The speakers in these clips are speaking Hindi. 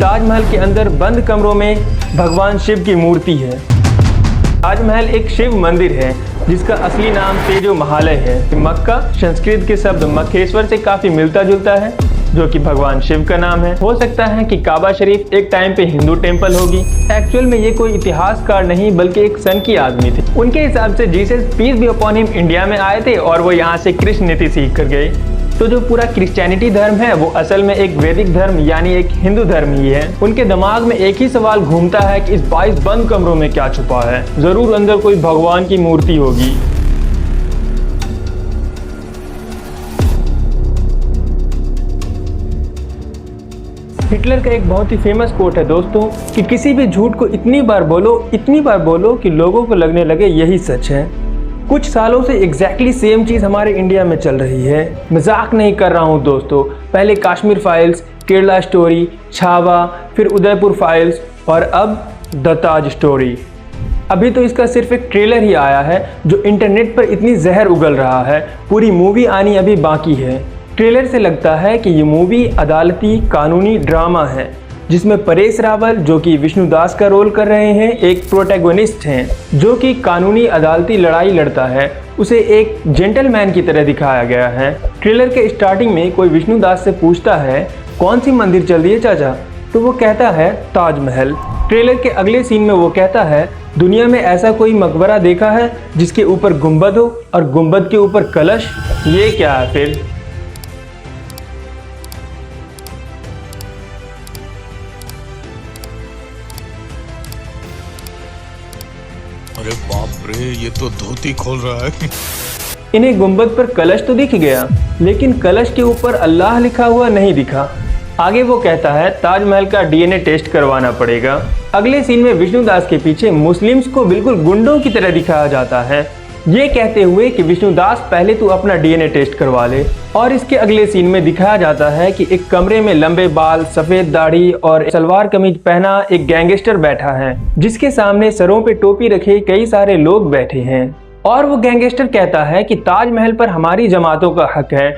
ताजमहल के अंदर बंद कमरों में भगवान शिव की मूर्ति है। ताजमहल एक शिव मंदिर है जिसका असली नाम तेजो महालय है। मक्का संस्कृत के शब्द मक्केश्वर से काफी मिलता जुलता है, जो कि भगवान शिव का नाम है। हो सकता है कि काबा शरीफ एक टाइम पे हिंदू टेम्पल होगी। एक्चुअल में ये कोई इतिहासकार नहीं बल्कि एक सन की आदमी थे। उनके हिसाब से Jesus peace be upon him India में आए थे और वो यहाँ से कृष्ण नीति सीख कर गए। तो जो पूरा क्रिश्चियनिटी धर्म है वो असल में एक वैदिक धर्म यानी एक हिंदू धर्म ही है। उनके दिमाग में एक ही सवाल घूमता है कि इस 22 बंद कमरों में क्या छुपा है। जरूर अंदर कोई भगवान की मूर्ति होगी। हिटलर का एक बहुत ही फेमस कोट है दोस्तों कि किसी भी झूठ को इतनी बार बोलो कि लोगों को लगने लगे यही सच है। कुछ सालों से एग्जैक्टली सेम चीज़ हमारे इंडिया में चल रही है। मजाक नहीं कर रहा हूँ दोस्तों। पहले कश्मीर फाइल्स, केरला स्टोरी, छावा, फिर उदयपुर फाइल्स और अब द ताज स्टोरी। अभी तो इसका सिर्फ एक ट्रेलर ही आया है जो इंटरनेट पर इतनी जहर उगल रहा है। पूरी मूवी आनी अभी बाकी है। ट्रेलर से लगता है कि ये मूवी अदालती कानूनी ड्रामा है जिसमें परेश रावल जो कि विष्णुदास का रोल कर रहे हैं एक प्रोटैगनिस्ट हैं जो कि कानूनी अदालती लड़ाई लड़ता है। उसे एक जेंटलमैन की तरह दिखाया गया है। ट्रेलर के स्टार्टिंग में कोई विष्णुदास से पूछता है कौन सी मंदिर चल रही है चाचा, तो वो कहता है ताजमहल। ट्रेलर के अगले सीन में वो कहता है दुनिया में ऐसा कोई मकबरा देखा है जिसके ऊपर गुंबद हो और गुंबद के ऊपर कलश? ये क्या है फिर? अरे बाप रे, ये तो धोती खोल रहा है। इन्हें गुंबद पर कलश तो दिख गया लेकिन कलश के ऊपर अल्लाह लिखा हुआ नहीं दिखा। आगे वो कहता है ताजमहल का डीएनए टेस्ट करवाना पड़ेगा। अगले सीन में विष्णुदास के पीछे मुस्लिम्स को बिल्कुल गुंडों की तरह दिखाया जाता है, ये कहते हुए कि विष्णुदास पहले तू अपना डीएनए टेस्ट करवा ले। और इसके अगले सीन में दिखाया जाता है कि एक कमरे में लंबे बाल, सफेद दाढ़ी और सलवार कमीज पहना एक गैंगस्टर बैठा है जिसके सामने सरों पे टोपी रखे कई सारे लोग बैठे हैं। और वो गैंगस्टर कहता है कि ताजमहल पर हमारी जमातों का हक है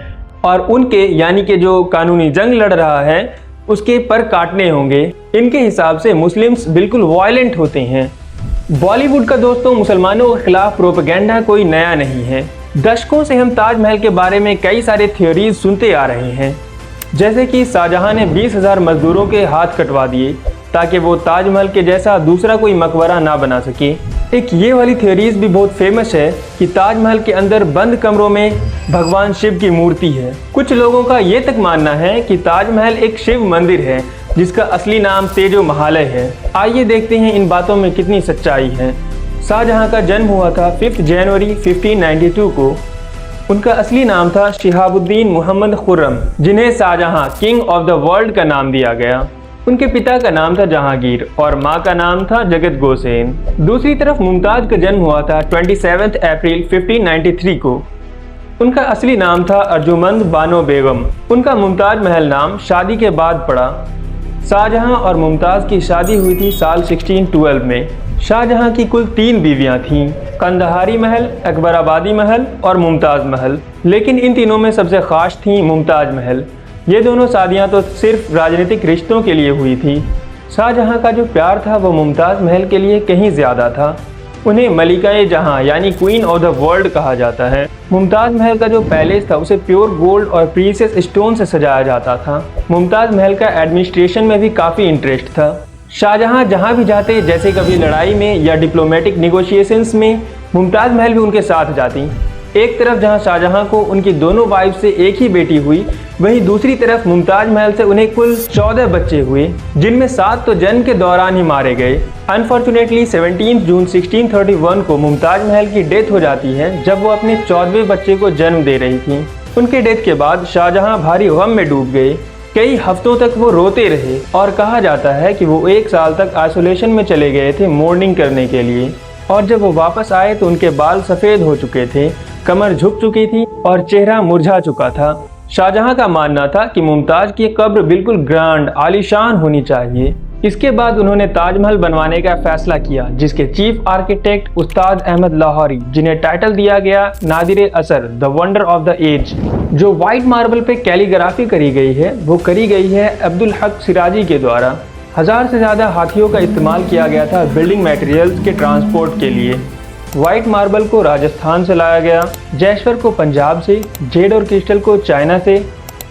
और उनके यानी कि जो कानूनी जंग लड़ रहा है उसके पर काटने होंगे। इनके हिसाब से मुस्लिम्स बिल्कुल वायलेंट होते हैं। बॉलीवुड का दोस्तों मुसलमानों के खिलाफ प्रोपेगेंडा कोई नया नहीं है। दशकों से हम ताजमहल के बारे में कई सारे थ्योरीज सुनते आ रहे हैं, जैसे कि शाहजहां ने 20,000 मजदूरों के हाथ कटवा दिए ताकि वो ताजमहल के जैसा दूसरा कोई मकबरा ना बना सके। एक ये वाली थ्योरीज भी बहुत फेमस है कि ताजमहल के अंदर बंद कमरों में भगवान शिव की मूर्ति है। कुछ लोगों का ये तक मानना है कि ताजमहल एक शिव मंदिर है जिसका असली नाम तेजो महालय है। आइए देखते हैं इन बातों में कितनी सच्चाई है। शाहजहां का जन्म हुआ था 5 जनवरी 1592 को। उनका असली नाम था शिहाबुद्दीन मोहम्मद खुर्रम, जिन्हें Shahjahan king of the world का नाम दिया गया। उनके पिता का नाम था जहांगीर और माँ का नाम था जगत गोसेन। दूसरी तरफ मुमताज का जन्म हुआ था 27 अप्रैल 1593 को। उनका असली नाम था अर्जुमंद बानो बेगम। उनका मुमताज महल नाम शादी के बाद पड़ा। शाहजहां और मुमताज़ की शादी हुई थी साल 1612 में। शाहजहां की कुल 3 बीवियां थीं, कंदहारी महल, अकबराबादी महल और मुमताज़ महल। लेकिन इन तीनों में सबसे ख़ास थी मुमताज़ महल। ये दोनों शादियां तो सिर्फ राजनीतिक रिश्तों के लिए हुई थी। शाहजहां का जो प्यार था वो मुमताज़ महल के लिए कहीं ज़्यादा था। उन्हें मलिका-ए जहां यानी क्वीन ऑफ द वर्ल्ड कहा जाता है। मुमताज़ महल का जो पैलेस था उसे प्योर गोल्ड और प्रीशियस स्टोन से सजाया जाता था। मुमताज़ महल का एडमिनिस्ट्रेशन में भी काफ़ी इंटरेस्ट था। शाहजहां जहां भी जाते, जैसे कभी लड़ाई में या डिप्लोमेटिक निगोशिएशंस में, मुमताज़ महल भी उनके साथ जाती। एक तरफ जहां शाहजहां को उनकी दोनों वाइफ से एक ही बेटी हुई, वहीं दूसरी तरफ मुमताज महल से उन्हें कुल 14 बच्चे हुए, जिनमें 7 तो जन्म के दौरान ही मारे गए। अनफॉर्चुनेटली 17 जून 1631 को मुमताज महल की डेथ हो जाती है जब वो अपने 14वें बच्चे को जन्म दे रही थी। उनके डेथ के बाद शाहजहां भारी गम में डूब गए। कई हफ्तों तक वो रोते रहे और कहा जाता है कि वो 1 साल तक आइसोलेशन में चले गए थे मोर्निंग करने के लिए। और जब वो वापस आए तो उनके बाल सफ़ेद हो चुके थे, कमर झुक चुकी थी और चेहरा मुरझा चुका था। शाहजहां का मानना था कि मुमताज की कब्र बिल्कुल ग्रांड आलीशान होनी चाहिए। इसके बाद उन्होंने ताजमहल बनवाने का फैसला किया, जिसके चीफ आर्किटेक्ट उस्ताद अहमद लाहौरी, जिन्हें टाइटल दिया गया नादिर असर the wonder of the age. जो व्हाइट मार्बल पे कैलीग्राफी करी गई है वो करी गई है अब्दुल हक सिराजी के द्वारा। 1000 से ज़्यादा हाथियों का इस्तेमाल किया गया था बिल्डिंग मटेरियल्स के ट्रांसपोर्ट के लिए। व्हाइट मार्बल को राजस्थान से लाया गया, जैस्पर को पंजाब से, जेड और क्रिस्टल को चाइना से,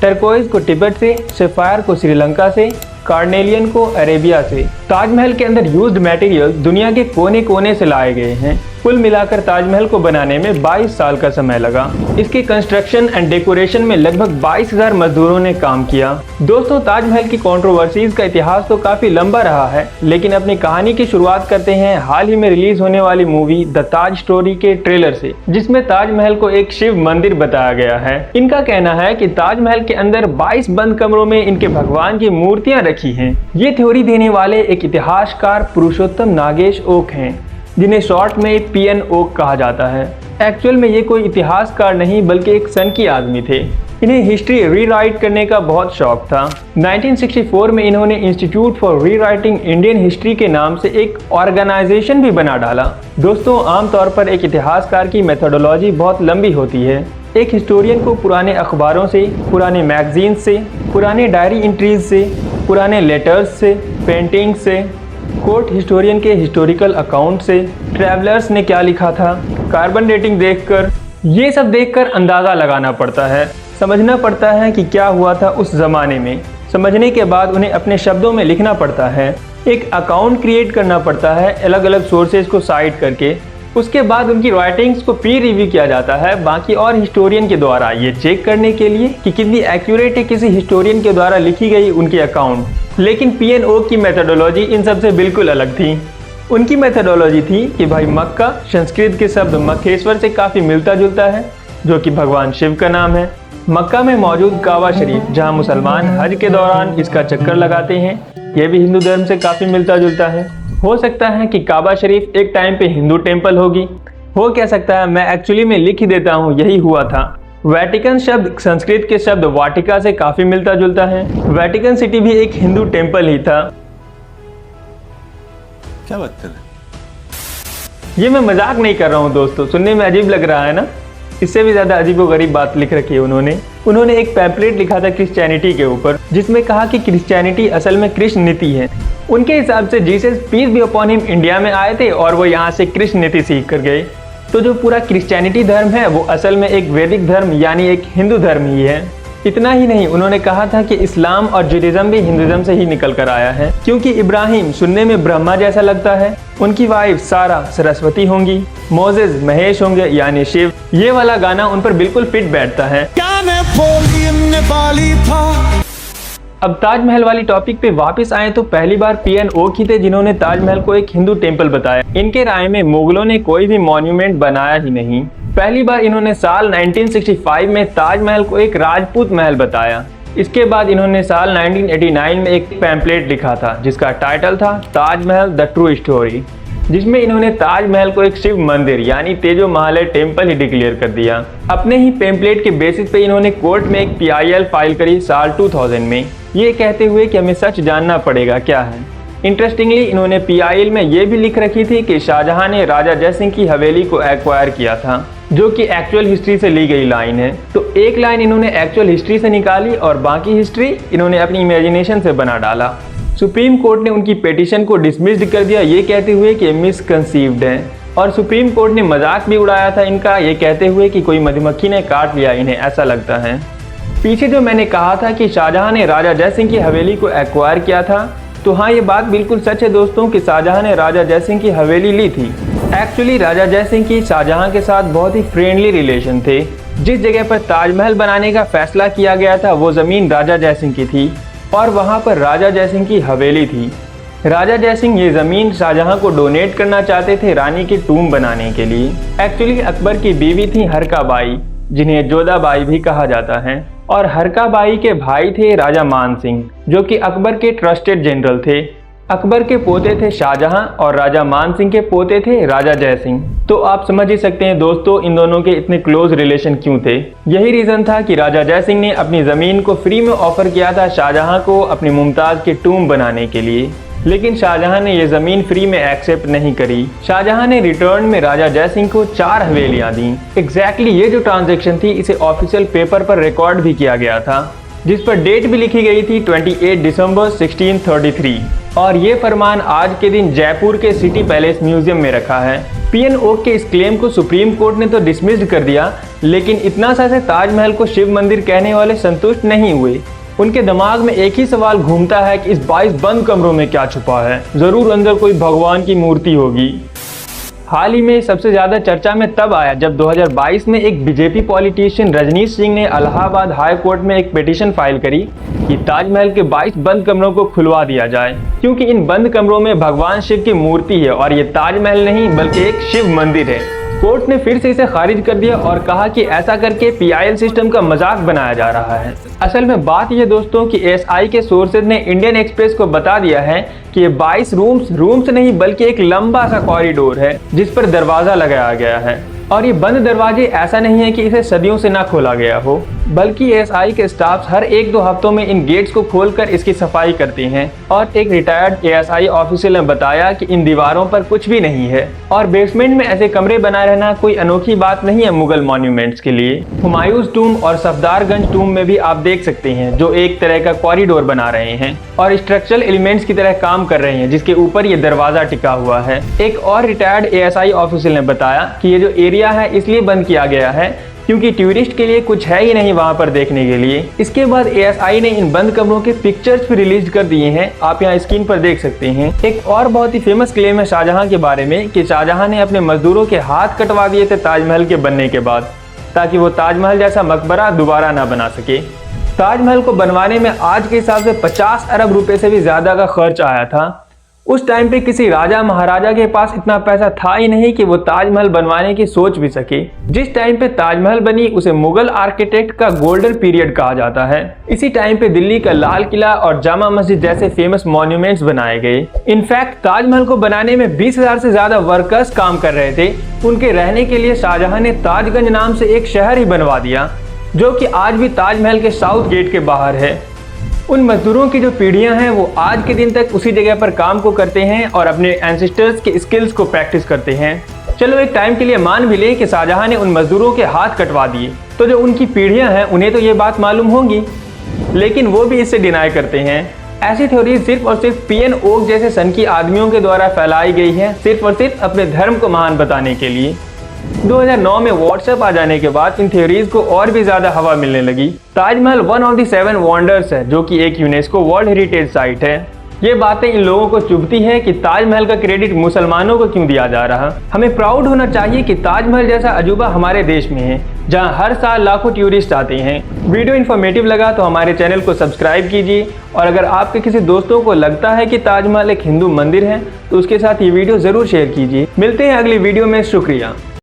टर्कोइज को तिब्बत से, सफायर को श्रीलंका से, कार्नेलियन को अरेबिया से। ताजमहल के अंदर यूज्ड मटेरियल दुनिया के कोने कोने से लाए गए हैं। कुल मिलाकर ताजमहल को बनाने में 22 साल का समय लगा। इसके कंस्ट्रक्शन एंड डेकोरेशन में लगभग 22,000 मजदूरों ने काम किया। दोस्तों, ताजमहल की कंट्रोवर्सीज का इतिहास तो काफी लंबा रहा है, लेकिन अपनी कहानी की शुरुआत करते हैं हाल ही में रिलीज होने वाली मूवी द ताज स्टोरी के ट्रेलर से, जिसमें ताजमहल को एक शिव मंदिर बताया गया है। इनका कहना है कि ताजमहल के अंदर 22 बंद कमरों में इनके भगवान की मूर्तियां रखी हैं। ये थ्योरी देने वाले एक इतिहासकार पुरुषोत्तम नागेश ओक हैं, जिन्हें शॉर्ट में पीएन ओक कहा जाता है। एक्चुअल में ये कोई इतिहासकार नहीं बल्कि एक सनकी आदमी थे। इन्हें हिस्ट्री रीराइट करने का बहुत शौक था। 1964 में इन्होंने institute for rewriting Indian history के नाम से एक ऑर्गेनाइजेशन भी बना डाला। दोस्तों, आमतौर पर एक इतिहासकार की मेथोडोलॉजी बहुत लंबी होती है। एक हिस्टोरियन को पुराने अखबारों से, पुराने मैगजीन से, पुराने डायरी एंट्रीज से, पुराने लेटर्स से, पेंटिंग से, कोर्ट हिस्टोरियन के हिस्टोरिकल अकाउंट से, ट्रैवलर्स ने क्या लिखा था, कार्बन डेटिंग देखकर, ये सब देखकर अंदाज़ा लगाना पड़ता है, समझना पड़ता है कि क्या हुआ था उस ज़माने में। समझने के बाद उन्हें अपने शब्दों में लिखना पड़ता है। एक अकाउंट क्रिएट करना पड़ता है अलग अलग सोर्सेज को साइट करके। उसके बाद उनकी राइटिंग्स को पीर रिव्यू किया जाता है बाकी और हिस्टोरियन के द्वारा, ये चेक करने के लिए कि कितनी एक्यूरेट है किसी हिस्टोरियन के द्वारा लिखी गई उनकी अकाउंट। लेकिन पीएन ओक की मेथोडोलॉजी इन सब से बिल्कुल अलग थी। उनकी मेथोडोलॉजी थी कि भाई मक्का संस्कृत के शब्द मक्खेश्वर से काफ़ी मिलता जुलता है, जो कि भगवान शिव का नाम है। मक्का में मौजूद काबा शरीफ, जहां मुसलमान हज के दौरान इसका चक्कर लगाते हैं, यह भी हिंदू धर्म से काफ़ी मिलता जुलता है। हो सकता है कि काबा शरीफ एक टाइम पे हिंदू टेम्पल होगी, हो क्या सकता है, मैं एक्चुअली में लिख ही देता हूँ, यही हुआ था। वेटिकन शब्द संस्कृत के शब्द वाटिका से काफ़ी मिलता जुलता है। वेटिकन सिटी भी एक हिंदू टेम्पल ही था। क्या बात कर रहे हैं? ये मैं मजाक नहीं कर रहा हूँ दोस्तों, सुनने में अजीब लग रहा है ना। इससे भी ज़्यादा अजीबोगरीब बात लिख रखी है उन्होंने एक पैम्पलेट लिखा था क्रिश्चियनिटी के ऊपर, जिसमें कहा कि क्रिश्चियनिटी असल में कृष्ण नीति है। उनके हिसाब से Jesus peace be upon him India में आए थे और वो यहाँ से कृष्ण नीति सीख कर गए। तो जो पूरा क्रिश्चियनिटी धर्म है वो असल में एक वैदिक धर्म यानी एक हिंदू धर्म ही है। इतना ही नहीं, उन्होंने कहा था कि इस्लाम और जुडिज्म भी हिंदुइज्म से ही निकल कर आया है, क्योंकि इब्राहिम सुनने में ब्रह्मा जैसा लगता है, उनकी वाइफ सारा सरस्वती होंगी, मोजेस महेश होंगे यानी शिव। ये वाला गाना उन पर बिल्कुल फिट बैठता है। अब ताजमहल वाली टॉपिक पे वापस आए तो पहली बार पीएन ओक ही थे जिन्होंने ताजमहल को एक हिंदू टेम्पल बताया। इनके राय में मुगलों ने कोई भी मॉन्यूमेंट बनाया ही नहीं। पहली बार इन्होंने साल 1965 में ताजमहल को एक राजपूत महल बताया। इसके बाद इन्होंने साल 1989 में एक पैम्पलेट लिखा था जिसका टाइटल था ताजमहल द ट्रू स्टोरी, जिसमें इन्होंने ताजमहल को एक शिव मंदिर यानी तेजो महालय टेम्पल ही डिक्लेयर कर दिया। अपने ही पैम्पलेट के बेसिस पे इन्होंने कोर्ट में एक PIL फाइल करी साल 2000 में, ये कहते हुए कि हमें सच जानना पड़ेगा क्या है। इंटरेस्टिंगली इन्होंने PIL में ये भी लिख रखी थी कि शाहजहां ने राजा जयसिंह की हवेली को एक्वायर किया था, जो कि एक्चुअल हिस्ट्री से ली गई लाइन है। तो एक लाइन इन्होंने एक्चुअल हिस्ट्री से निकाली और बाकी हिस्ट्री इन्होंने अपनी इमेजिनेशन से बना डाला। सुप्रीम कोर्ट ने उनकी पिटीशन को डिसमिस्ड कर दिया, ये कहते हुए कि मिसकंसीव्ड है। और सुप्रीम कोर्ट ने मजाक भी उड़ाया था इनका, ये कहते हुए कि कोई मधुमक्खी ने काट लिया इन्हें, ऐसा लगता है। पीछे जो मैंने कहा था कि शाहजहां ने राजा जयसिंह की हवेली को एक्वायर किया था, तो हाँ, ये बात बिल्कुल सच है दोस्तों कि शाहजहां ने राजा जयसिंह की हवेली ली थी। एक्चुअली राजा जयसिंह की शाहजहां के साथ बहुत ही फ्रेंडली रिलेशन थे। जिस जगह पर ताजमहल बनाने का फैसला किया गया था वो ज़मीन राजा जयसिंह की थी और वहाँ पर राजा जयसिंह की हवेली थी। राजा जयसिंह ये ज़मीन शाहजहां को डोनेट करना चाहते थे रानी की टूम बनाने के लिए। एक्चुअली अकबर की बीवी थी हरका बाई, जिन्हें जोधा बाई भी कहा जाता है, और हरका बाई के भाई थे राजा मान सिंह, जो कि अकबर के ट्रस्टेड जनरल थे। अकबर के पोते थे शाहजहां और राजा मान सिंह के पोते थे राजा जयसिंह। तो आप समझ ही सकते हैं दोस्तों इन दोनों के इतने क्लोज रिलेशन क्यों थे। यही रीज़न था कि राजा जयसिंह ने अपनी ज़मीन को फ्री में ऑफर किया था शाहजहां को अपनी मुमताज़ की टूम बनाने के लिए, लेकिन शाहजहां ने यह ज़मीन फ्री में एक्सेप्ट नहीं करी। शाहजहां ने रिटर्न में राजा जयसिंह को 4 हवेलियां दी। एग्जैक्टली ये जो ट्रांजैक्शन थी इसे ऑफिशियल पेपर पर रिकॉर्ड भी किया गया था, जिस पर डेट भी लिखी गई थी 28 दिसंबर 1633। और ये फरमान आज के दिन जयपुर के सिटी पैलेस म्यूजियम में रखा है। पीएन ओक के इस क्लेम को सुप्रीम कोर्ट ने तो डिसमिस्ड कर दिया, लेकिन इतना सा से ताजमहल को शिव मंदिर कहने वाले संतुष्ट नहीं हुए। उनके दिमाग में एक ही सवाल घूमता है कि इस 22 बंद कमरों में क्या छुपा है, जरूर अंदर कोई भगवान की मूर्ति होगी। हाल ही में सबसे ज्यादा चर्चा में तब आया जब 2022 में एक बीजेपी पॉलिटिशियन रजनीश सिंह ने इलाहाबाद हाई कोर्ट में एक पिटीशन फाइल करी कि ताजमहल के 22 बंद कमरों को खुलवा दिया जाए, क्योंकि इन बंद कमरों में भगवान शिव की मूर्ति है और ये ताजमहल नहीं बल्कि एक शिव मंदिर है। कोर्ट ने फिर से इसे खारिज कर दिया और कहा कि ऐसा करके पीआईएल सिस्टम का मजाक बनाया जा रहा है। असल में बात यह दोस्तों कि एएसआई के सोर्सेज ने इंडियन एक्सप्रेस को बता दिया है कि ये 22 रूम्स नहीं बल्कि एक लंबा सा कॉरिडोर है जिस पर दरवाजा लगाया गया है। और ये बंद दरवाजे ऐसा नहीं है कि इसे सदियों से ना खोला गया हो, बल्कि एएसआई के स्टाफ हर 1-2 हफ्तों में इन गेट्स को खोलकर इसकी सफाई करते हैं। और एक रिटायर्ड एएसआई ऑफिसर ने बताया कि इन दीवारों पर कुछ भी नहीं है और बेसमेंट में ऐसे कमरे बनाए रहना कोई अनोखी बात नहीं है मुगल मॉन्यूमेंट्स के लिए। हुमायूंस टूम और सफदारगंज टूम में भी आप देख सकते हैं जो एक तरह का कॉरिडोर बना रहे हैं और स्ट्रक्चरल एलिमेंट्स की तरह काम कर रहे हैं जिसके ऊपर ये दरवाजा टिका हुआ है। एक और रिटायर्ड एएसआई ऑफिसर ने बताया कि ये जो एरिया है इसलिए बंद किया गया है क्योंकि टूरिस्ट के लिए कुछ है ही नहीं वहां पर देखने के लिए। इसके बाद एएसआई ने इन बंद कमरों के पिक्चर्स भी रिलीज कर दिए हैं, आप यहाँ स्क्रीन पर देख सकते हैं। एक और बहुत ही फेमस क्लेम है शाहजहां के बारे में कि शाहजहां ने अपने मजदूरों के हाथ कटवा दिए थे ताजमहल के बनने के बाद, ताकि वो ताजमहल जैसा मकबरा दोबारा ना बना सके। ताजमहल को बनवाने में आज के हिसाब से 50 अरब रुपए से भी ज्यादा का खर्च आया था। उस टाइम पे किसी राजा महाराजा के पास इतना पैसा था ही नहीं कि वो ताजमहल बनवाने की सोच भी सके। जिस टाइम पे ताजमहल बनी उसे मुगल आर्किटेक्ट का गोल्डन पीरियड कहा जाता है। इसी टाइम पे दिल्ली का लाल किला और जामा मस्जिद जैसे फेमस मॉन्यूमेंट्स बनाए गए। इनफैक्ट ताजमहल को बनाने में 20,000 से ज्यादा वर्कर्स काम कर रहे थे। उनके रहने के लिए शाहजहां ने ताजगंज नाम से एक शहर ही बनवा दिया जो कि आज भी ताजमहल के साउथ गेट के बाहर है। उन मजदूरों की जो पीढ़ियां हैं वो आज के दिन तक उसी जगह पर काम को करते हैं और अपने एंसेस्टर्स के स्किल्स को प्रैक्टिस करते हैं। चलो एक टाइम के लिए मान भी लें कि शाहजहां ने उन मजदूरों के हाथ कटवा दिए, तो जो उनकी पीढ़ियां हैं उन्हें तो ये बात मालूम होगी, लेकिन वो भी इससे डिनाई करते हैं। ऐसी थ्योरी सिर्फ और सिर्फ पीएन ओक जैसे सनकी आदमियों के द्वारा फैलाई गई है, सिर्फ और सिर्फ अपने धर्म को महान बताने के लिए। 2009 में व्हाट्सएप आ जाने के बाद इन थ्योरीज को और भी ज्यादा हवा मिलने लगी। Taj Mahal one of the 7 wonders है जो कि एक यूनेस्को वर्ल्ड हेरिटेज साइट है। ये बातें इन लोगों को चुभती है कि ताजमहल का क्रेडिट मुसलमानों को क्यों दिया जा रहा। हमें प्राउड होना चाहिए कि ताजमहल जैसा अजूबा हमारे देश में है जहां हर साल लाखों टूरिस्ट आते हैं। वीडियो इन्फॉर्मेटिव लगा तो हमारे चैनल को सब्सक्राइब कीजिए और अगर आपके किसी दोस्तों को लगता है कि ताजमहल एक हिंदू मंदिर है तो उसके साथ ये वीडियो जरूर शेयर कीजिए। मिलते हैं अगली वीडियो में, शुक्रिया।